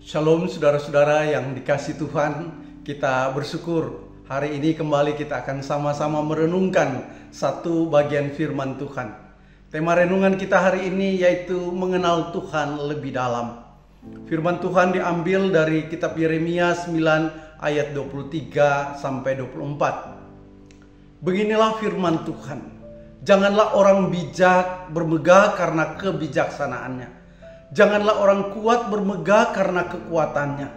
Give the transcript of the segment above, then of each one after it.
Shalom saudara-saudara yang dikasihi Tuhan, kita bersyukur hari ini kembali kita akan sama-sama merenungkan satu bagian firman Tuhan. Tema renungan kita hari ini yaitu mengenal Tuhan lebih dalam. Firman Tuhan diambil dari kitab Yeremia 9 ayat 23 sampai 24. Beginilah firman Tuhan, janganlah orang bijak bermegah karena kebijaksanaannya. Janganlah orang kuat bermegah karena kekuatannya.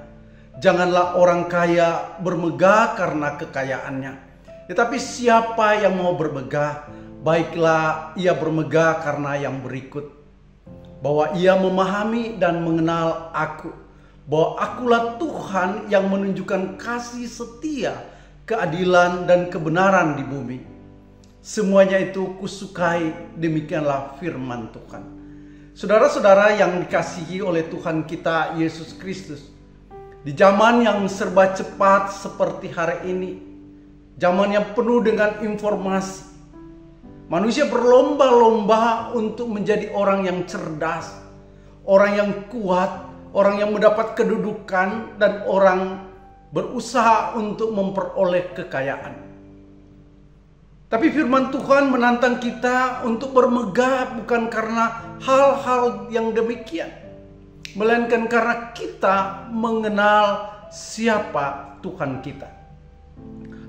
Janganlah orang kaya bermegah karena kekayaannya. Tetapi siapa yang mau bermegah, baiklah ia bermegah karena yang berikut. Bahwa ia memahami dan mengenal aku. Bahwa akulah Tuhan yang menunjukkan kasih setia, keadilan dan kebenaran di bumi. Semuanya itu kusukai, demikianlah firman Tuhan. Saudara-saudara yang dikasihi oleh Tuhan kita Yesus Kristus, di zaman yang serba cepat seperti hari ini, zaman yang penuh dengan informasi, manusia berlomba-lomba untuk menjadi orang yang cerdas, orang yang kuat, orang yang mendapat kedudukan, dan orang berusaha untuk memperoleh kekayaan. Tapi firman Tuhan menantang kita untuk bermegah bukan karena hal-hal yang demikian, melainkan karena kita mengenal siapa Tuhan kita.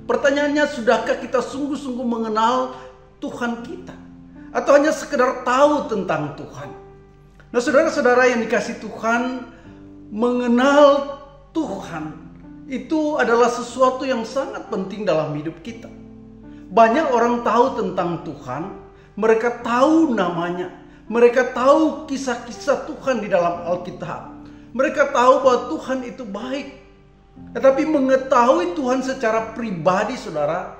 Pertanyaannya, sudahkah kita sungguh-sungguh mengenal Tuhan kita? Atau hanya sekedar tahu tentang Tuhan? Nah, saudara-saudara yang dikasihi Tuhan, mengenal Tuhan itu adalah sesuatu yang sangat penting dalam hidup kita. Banyak orang tahu tentang Tuhan, mereka tahu namanya, mereka tahu kisah-kisah Tuhan di dalam Alkitab. Mereka tahu bahwa Tuhan itu baik. Tetapi mengetahui Tuhan secara pribadi, saudara,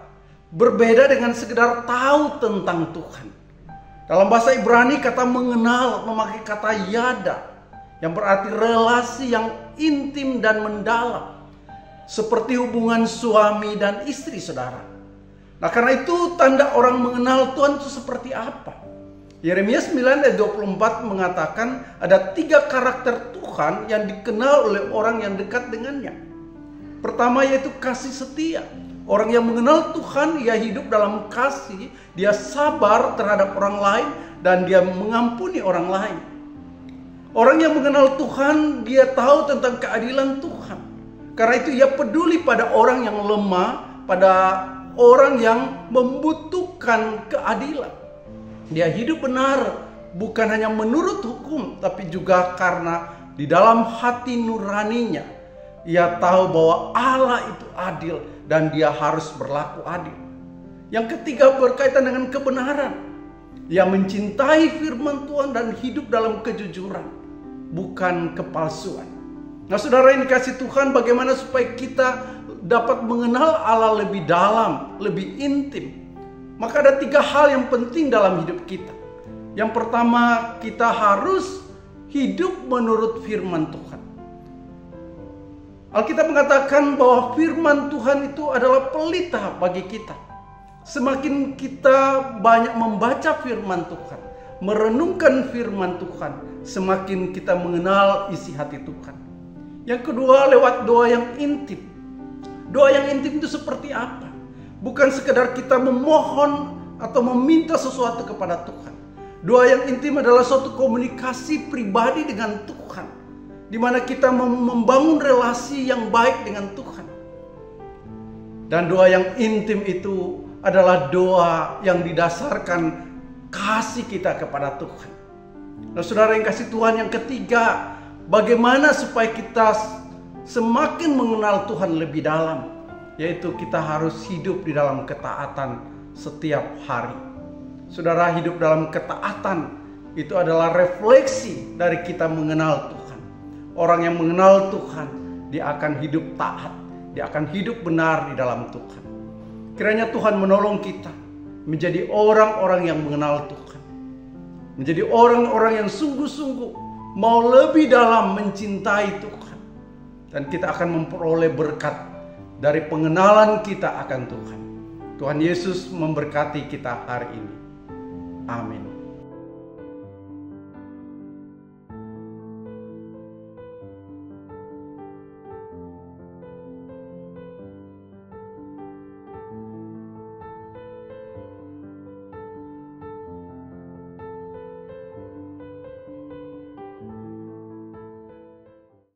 berbeda dengan sekedar tahu tentang Tuhan. Dalam bahasa Ibrani, kata mengenal memakai kata yada, yang berarti relasi yang intim dan mendalam, seperti hubungan suami dan istri, saudara. Nah, karena itu tanda orang mengenal Tuhan itu seperti apa? Yeremia 9 ayat 24 mengatakan ada 3 karakter Tuhan yang dikenal oleh orang yang dekat dengannya. Pertama yaitu kasih setia. Orang yang mengenal Tuhan, ia hidup dalam kasih, dia sabar terhadap orang lain, dan dia mengampuni orang lain. Orang yang mengenal Tuhan, dia tahu tentang keadilan Tuhan. Karena itu ia peduli pada orang yang lemah, pada orang yang membutuhkan keadilan. Dia hidup benar bukan hanya menurut hukum, tapi juga karena di dalam hati nuraninya ia tahu bahwa Allah itu adil dan dia harus berlaku adil. Yang ketiga berkaitan dengan kebenaran. Ia mencintai firman Tuhan dan hidup dalam kejujuran, bukan kepalsuan. Nah, saudara yang dikasihi Tuhan, bagaimana supaya kita dapat mengenal Allah lebih dalam, lebih intim? Maka ada 3 hal yang penting dalam hidup kita. Yang pertama, kita harus hidup menurut firman Tuhan. Alkitab mengatakan bahwa firman Tuhan itu adalah pelita bagi kita. Semakin kita banyak membaca firman Tuhan, merenungkan firman Tuhan, semakin kita mengenal isi hati Tuhan. Yang kedua, lewat doa yang intim. Doa yang intim itu seperti apa? Bukan sekedar kita memohon atau meminta sesuatu kepada Tuhan. Doa yang intim adalah suatu komunikasi pribadi dengan Tuhan, di mana kita membangun relasi yang baik dengan Tuhan. Dan doa yang intim itu adalah doa yang didasarkan kasih kita kepada Tuhan. Nah, saudara yang kasih Tuhan, yang ketiga, bagaimana supaya kita semakin mengenal Tuhan lebih dalam, yaitu kita harus hidup di dalam ketaatan setiap hari. Saudara, hidup dalam ketaatan itu adalah refleksi dari kita mengenal Tuhan. Orang yang mengenal Tuhan, dia akan hidup taat, dia akan hidup benar di dalam Tuhan. Kiranya Tuhan menolong kita menjadi orang-orang yang mengenal Tuhan, menjadi orang-orang yang sungguh-sungguh mau lebih dalam mencintai Tuhan, dan kita akan memperoleh berkat dari pengenalan kita akan Tuhan. Tuhan Yesus memberkati kita hari ini. Amin.